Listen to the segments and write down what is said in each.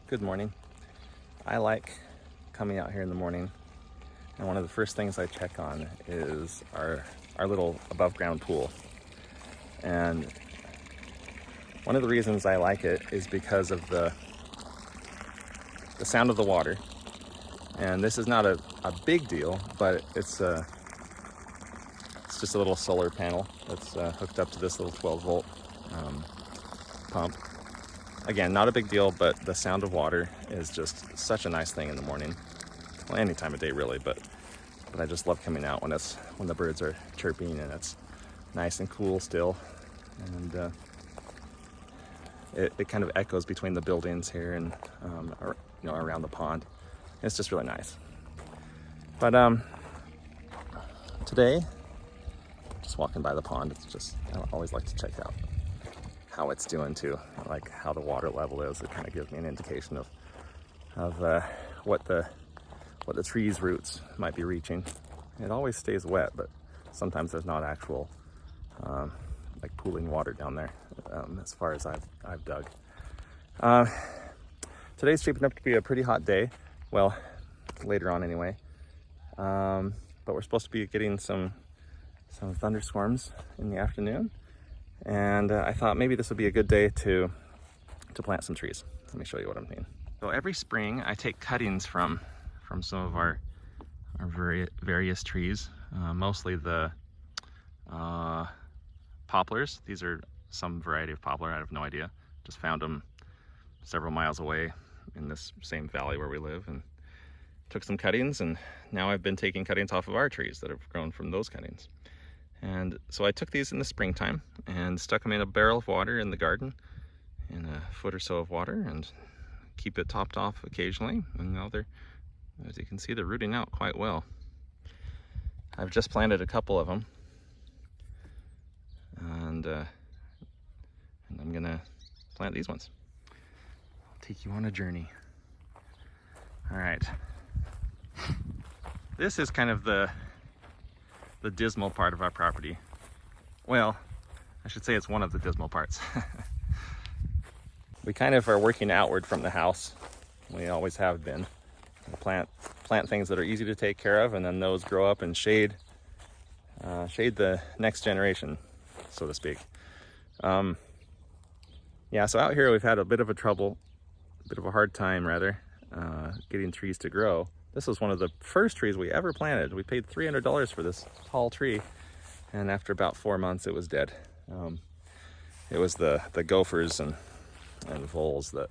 Good morning. I like coming out here in the morning, and one of the first things I check on is our little above ground pool. And one of the reasons I like it is because of the sound of the water. And this is not a big deal, but it's just a little solar panel that's hooked up to this little 12 volt pump. Again, not a big deal, but the sound of water is just such a nice thing in the morning. Well, any time of day really, but I just love coming out when the birds are chirping and it's nice and cool still. And it kind of echoes between the buildings here and around the pond. It's just really nice. But today, just walking by the pond, I always like to check out how it's doing too, like how the water level is. It kind of gives me an indication of what the tree's roots might be reaching. It always stays wet, but sometimes there's not actual like pooling water down there as far as I've dug. Today's shaping up to be a pretty hot day. Well, later on anyway. But we're supposed to be getting some thunderstorms in the afternoon. And I thought maybe this would be a good day to plant some trees. Let me show you what I'm mean. So every spring I take cuttings from some of our various trees, mostly the poplars. These are some variety of poplar, I have no idea. Just found them several miles away in this same valley where we live and took some cuttings, and now I've been taking cuttings off of our trees that have grown from those cuttings. And so I took these in the springtime and stuck them in a barrel of water in the garden, in a foot or so of water, and keep it topped off occasionally. And now as you can see, they're rooting out quite well. I've just planted a couple of them, and I'm gonna plant these ones. I'll take you on a journey. All right. This is kind of the dismal part of our property. Well, I should say it's one of the dismal parts. We kind of are working outward from the house. We always have been. We plant things that are easy to take care of, and then those grow up and shade the next generation, so to speak. Yeah, so out here we've had a bit of a hard time rather, getting trees to grow. This was one of the first trees we ever planted. We paid $300 for this tall tree, and after about 4 months it was dead. It was the gophers and voles that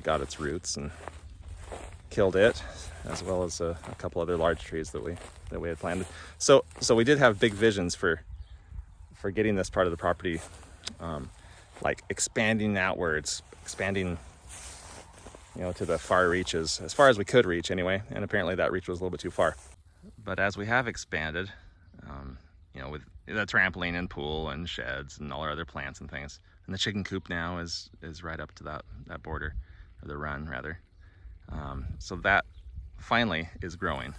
got its roots and killed it, as well as a couple other large trees that we had planted. So we did have big visions for getting this part of the property like expanding outwards, to the far reaches, as far as we could reach anyway, and apparently that reach was a little bit too far. But as we have expanded, with the trampoline and pool and sheds and all our other plants and things, and the chicken coop now is right up to that border, or the run rather. So that finally is growing,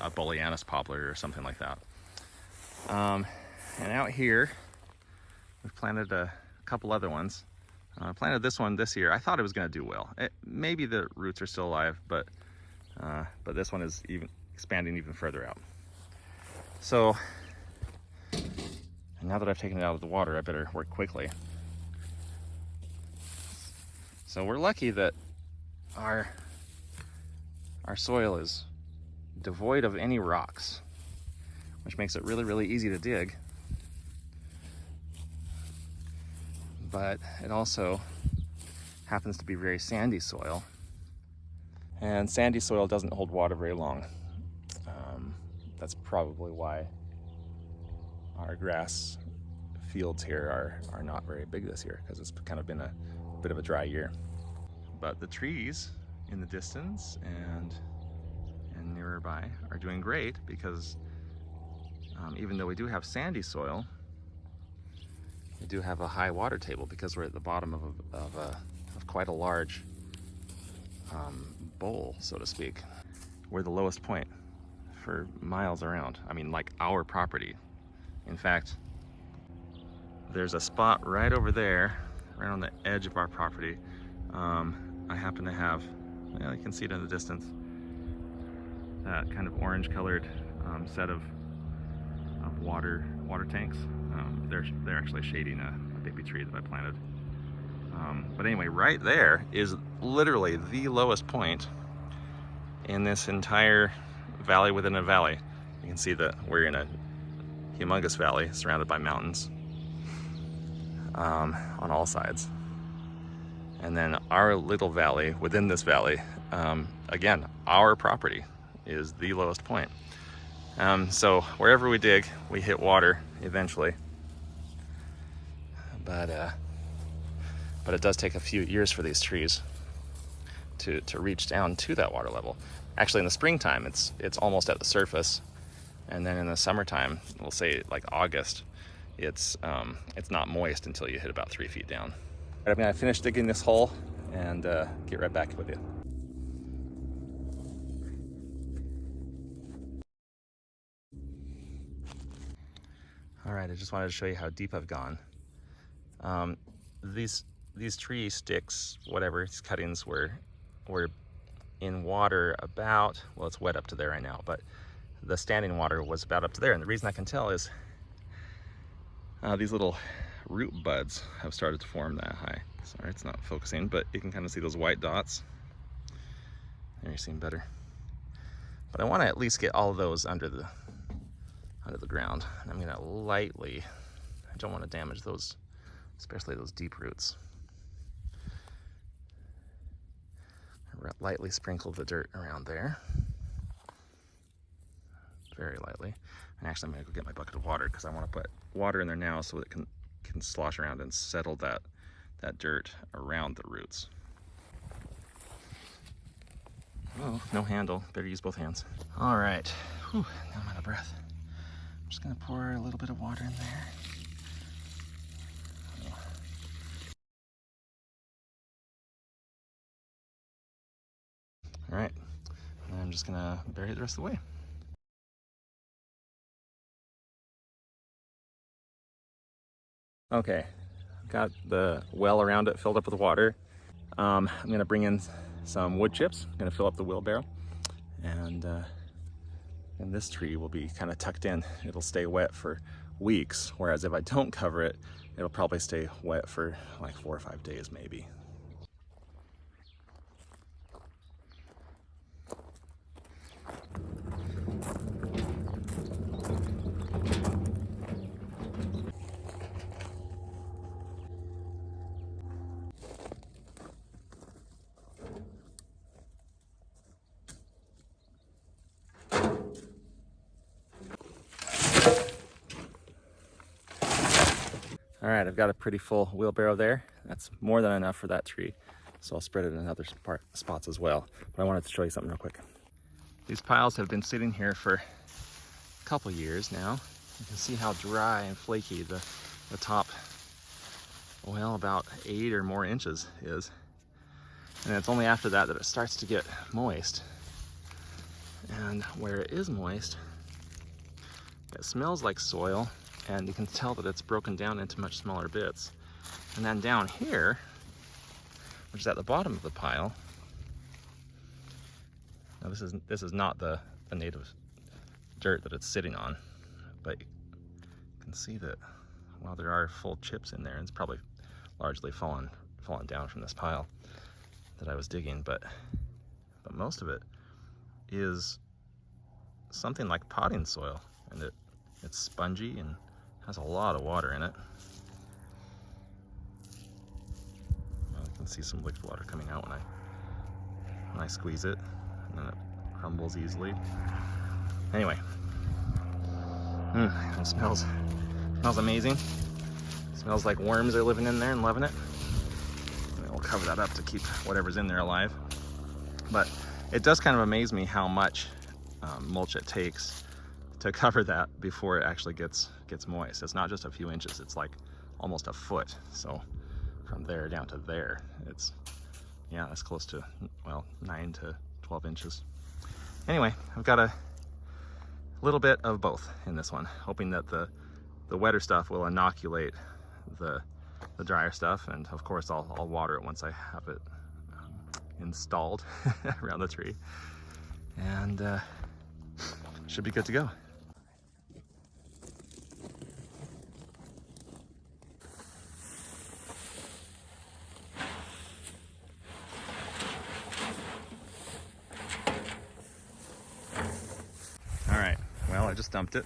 a Boleanus poplar or something like that. And out here, we've planted a couple other ones. I planted this one this year. I thought it was going to do well. Maybe the roots are still alive, but this one is even expanding even further out. So now that I've taken it out of the water, I better work quickly. So we're lucky that our soil is devoid of any rocks, which makes it really, really easy to dig. But it also happens to be very sandy soil, and sandy soil doesn't hold water very long. That's probably why our grass fields here are not very big this year, because it's kind of been a bit of a dry year. But the trees in the distance and nearby are doing great, because even though we do have sandy soil, we do have a high water table, because we're at the bottom of quite a large bowl, so to speak. We're the lowest point for miles around. I mean, like our property. In fact, there's a spot right over there, right on the edge of our property, I happen to have, well, you can see it in the distance, that kind of orange colored set of water tanks. They're actually shading a baby tree that I planted. But anyway, right there is literally the lowest point in this entire valley within a valley. You can see that we're in a humongous valley surrounded by mountains on all sides. And then our little valley within this valley, again, our property is the lowest point. So wherever we dig, we hit water eventually. But it does take a few years for these trees to reach down to that water level. Actually, in the springtime, it's almost at the surface, and then in the summertime, we'll say like August, it's not moist until you hit about 3 feet down. I'm gonna finish digging this hole and get right back with you. All right, I just wanted to show you how deep I've gone. These tree sticks, whatever, these cuttings were in water about, well, it's wet up to there right now, but the standing water was about up to there. And the reason I can tell is these little root buds have started to form that high. Sorry, it's not focusing, but you can kind of see those white dots. There, you see them better. But I want to at least get all of those under the ground. And I'm gonna lightly, I don't want to damage those, especially those deep roots. Lightly sprinkle the dirt around there. Very lightly. And actually I'm gonna go get my bucket of water because I want to put water in there now so that it can slosh around and settle that dirt around the roots. Oh, no handle. Better use both hands. All right. Whew, now I'm out of breath. I'm just gonna pour a little bit of water in there. All right, and I'm just gonna bury it the rest of the way. Okay, got the well around it filled up with water. I'm gonna bring in some wood chips. I'm gonna fill up the wheelbarrow, and this tree will be kind of tucked in. It'll stay wet for weeks, whereas if I don't cover it, it'll probably stay wet for like 4 or 5 days maybe. All right, I've got a pretty full wheelbarrow there. That's more than enough for that tree. So I'll spread it in other spots as well. But I wanted to show you something real quick. These piles have been sitting here for a couple years now. You can see how dry and flaky the top, well, about 8 or more inches is. And it's only after that that it starts to get moist. And where it is moist, it smells like soil, and you can tell that it's broken down into much smaller bits. And then down here, which is at the bottom of the pile, now this is not the native dirt that it's sitting on, but you can see that while there are full chips in there, and it's probably largely fallen down from this pile that I was digging, but most of it is something like potting soil, and it's spongy and has a lot of water in it. Well, you can see some liquid water coming out when I squeeze it, and then it crumbles easily. Anyway, it smells amazing. It smells like worms are living in there and loving it. And we'll cover that up to keep whatever's in there alive. But it does kind of amaze me how much mulch it takes to cover that before it actually gets moist. It's not just a few inches, it's like almost a foot. So from there down to there, it's close to, well, 9 to 12 inches. Anyway, I've got a little bit of both in this one, hoping that the wetter stuff will inoculate the drier stuff, and of course I'll water it once I have it installed around the tree, and should be good to go. All right, well, I just dumped it,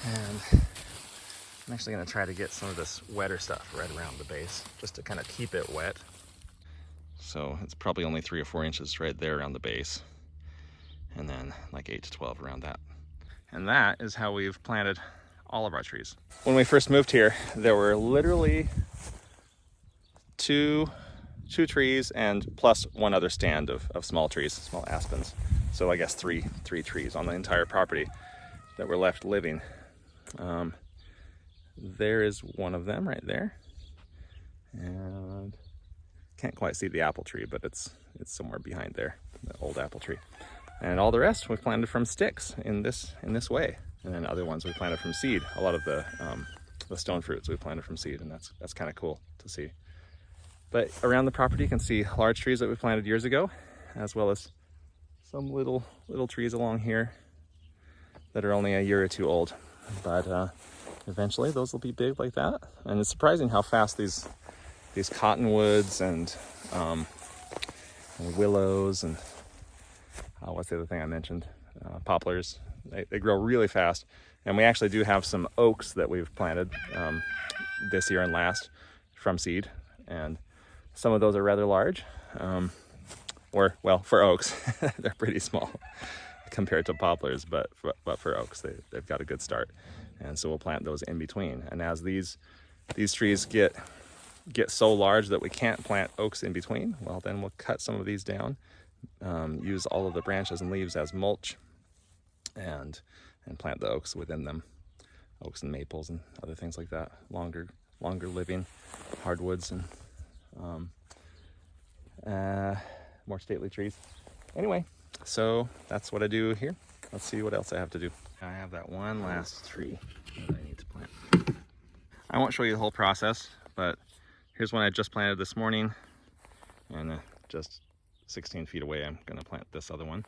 and I'm actually gonna try to get some of this wetter stuff right around the base, just to kind of keep it wet. So it's probably only 3 or 4 inches right there around the base, and then like 8 to 12 around that. And that is how we've planted all of our trees. When we first moved here, there were literally two trees and plus one other stand of small trees, small aspens. So I guess three trees on the entire property that were left living. There is one of them right there, and can't quite see the apple tree, but it's somewhere behind there, the old apple tree. And all the rest we planted from sticks in this way, and then other ones we planted from seed. A lot of the stone fruits we planted from seed, and that's kind of cool to see. But around the property you can see large trees that we planted years ago, as well as some little trees along here that are only a year or two old. But eventually those will be big like that. And it's surprising how fast these cottonwoods and willows and what's the other thing I mentioned? Poplars. They grow really fast. And we actually do have some oaks that we've planted this year and last from seed. And some of those are rather large. Well, for oaks, they're pretty small compared to poplars, but for oaks, they've got a good start. And so we'll plant those in between. And as these trees get so large that we can't plant oaks in between, well, then we'll cut some of these down, use all of the branches and leaves as mulch, and plant the oaks within them, oaks and maples and other things like that, longer living hardwoods and more stately trees. Anyway, so that's what I do here. Let's see what else I have to do. I have that one last tree that I need to plant. I won't show you the whole process, but here's one I just planted this morning, and just 16 feet away I'm gonna plant this other one.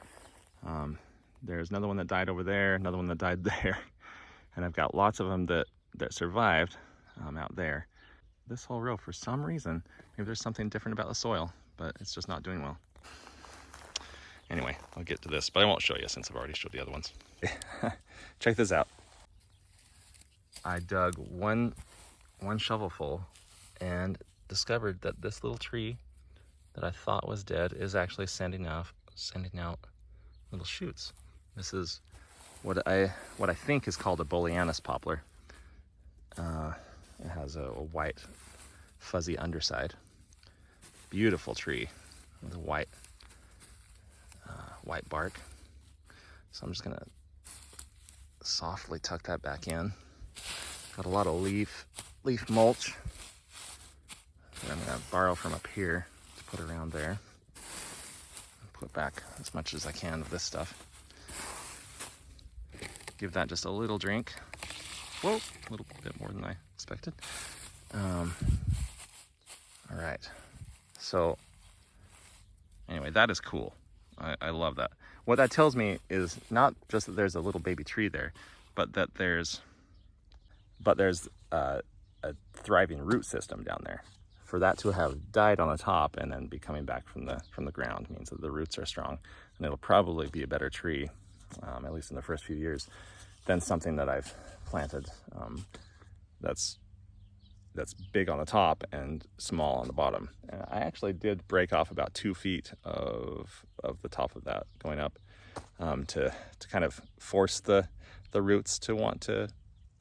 There's another one that died over there, another one that died there, and I've got lots of them that survived out there. This whole row, for some reason, maybe there's something different about the soil, but it's just not doing well. Anyway, I'll get to this, but I won't show you since I've already showed the other ones. Check this out. I dug one shovelful and discovered that this little tree that I thought was dead is actually sending out little shoots. This is what I think is called a Boleanus poplar. It has a white fuzzy underside. Beautiful tree with a white bark. So I'm just gonna softly tuck that back in. Got a lot of leaf mulch that I'm gonna borrow from up here to put around there. Put back as much as I can of this stuff. Give that just a little drink. Whoa, a little bit more than I expected. All right, so anyway, that is cool. I love that. What that tells me is not just that there's a little baby tree there, but that there's a thriving root system down there. For that to have died on the top and then be coming back from the ground means that the roots are strong, and it'll probably be a better tree, at least in the first few years, than something that I've planted that's big on the top and small on the bottom. And I actually did break off about 2 feet of the top of that going up to kind of force the roots to want to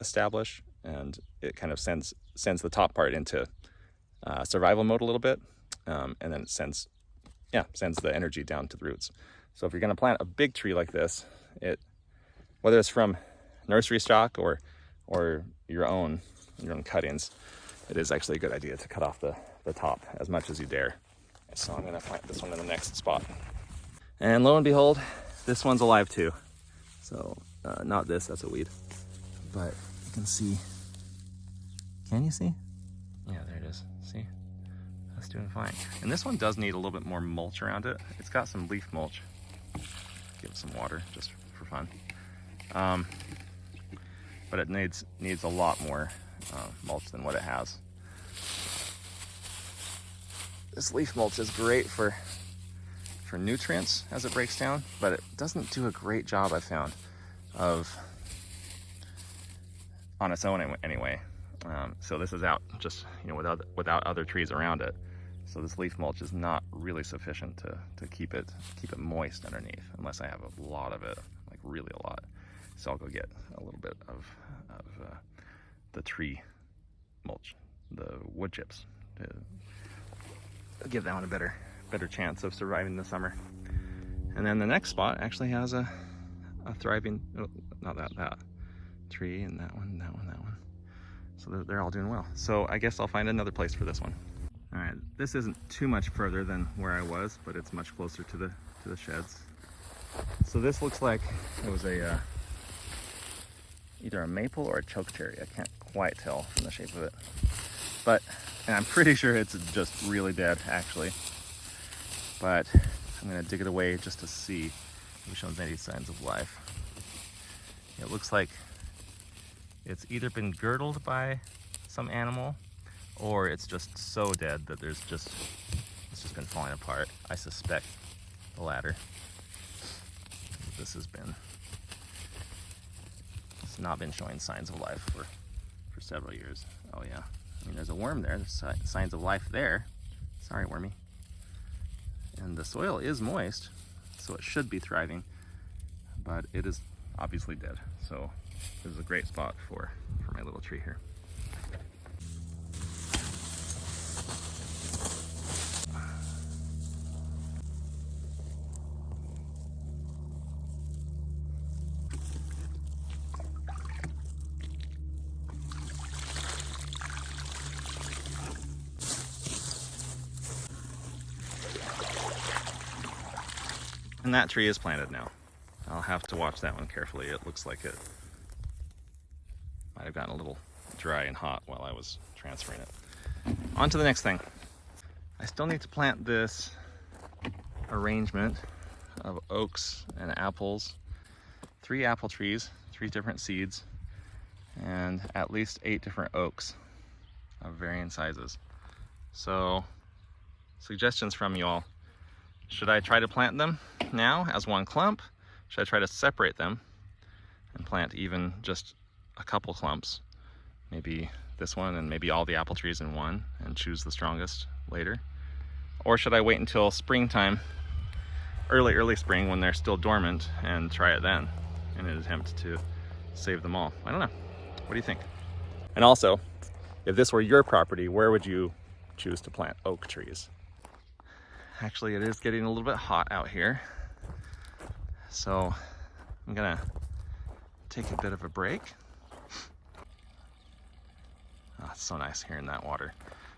establish, and it kind of sends the top part into survival mode a little bit, and then it sends the energy down to the roots. So if you're going to plant a big tree like this, whether it's from nursery stock or your own cuttings, it is actually a good idea to cut off the top as much as you dare. So I'm going to plant this one in the next spot. And lo and behold, this one's alive too. So not this, that's a weed. But you can see, can you see? Yeah, there it is. See? That's doing fine. And this one does need a little bit more mulch around it. It's got some leaf mulch. Give it some water just for fun. But it needs a lot more mulch than what it has. This leaf mulch is great for nutrients as it breaks down, but it doesn't do a great job, I found, of on its own anyway. So this is out just, you know, without other trees around it. So this leaf mulch is not really sufficient to keep it moist underneath, unless I have a lot of it, like really a lot. So I'll go get a little bit of the tree mulch, the wood chips, to give that one a better chance of surviving the summer. And then the next spot actually has a thriving, oh, not that tree, and that one. So they're all doing well. So I guess I'll find another place for this one. All right, this isn't too much further than where I was, but it's much closer to the sheds. So this looks like it was either a maple or a chokecherry. I can't quite tell from the shape of it. And I'm pretty sure it's just really dead, actually. But I'm gonna dig it away just to see if it shows any signs of life. It looks like it's either been girdled by some animal, or it's just so dead that it's just been falling apart. I suspect the latter. It's not been showing signs of life for several years. Oh yeah, I mean, there's a worm there. There's signs of life there. Sorry, wormy. And the soil is moist, so it should be thriving, but it is obviously dead. So this is a great spot for my little tree here. And that tree is planted now. I'll have to watch that one carefully. It looks like it might have gotten a little dry and hot while I was transferring it. On to the next thing. I still need to plant this arrangement of oaks and apples. 3 apple trees, 3 different seeds, and at least 8 different oaks of varying sizes. So, suggestions from you all. Should I try to plant them now as one clump? Should I try to separate them and plant even just a couple clumps? Maybe this one and maybe all the apple trees in one and choose the strongest later? Or should I wait until springtime, early spring, when they're still dormant, and try it then in an attempt to save them all? I don't know. What do you think? And also, if this were your property, where would you choose to plant oak trees? Actually, it is getting a little bit hot out here, so I'm gonna take a bit of a break. Oh, it's so nice hearing that water.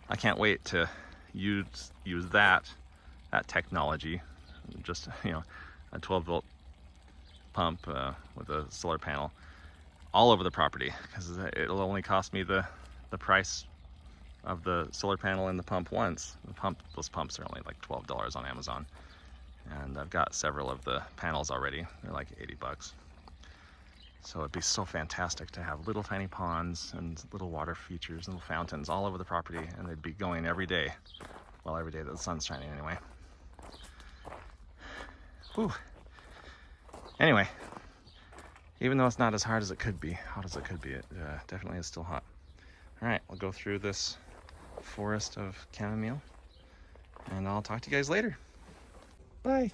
I can't wait to use that technology, just, you know, a 12-volt pump with a solar panel all over the property, because it'll only cost me the price of the solar panel and the pump once. Those pumps are only like $12 on Amazon, and I've got several of the panels already. They're like 80 bucks. So it'd be so fantastic to have little tiny ponds and little water features, little fountains all over the property, and they'd be going every day. Well, every day that the sun's shining anyway. Whew. Anyway, even though it's not as hot as it could be, it definitely is still hot. All right, we'll go through this forest of chamomile, and I'll talk to you guys later. Bye.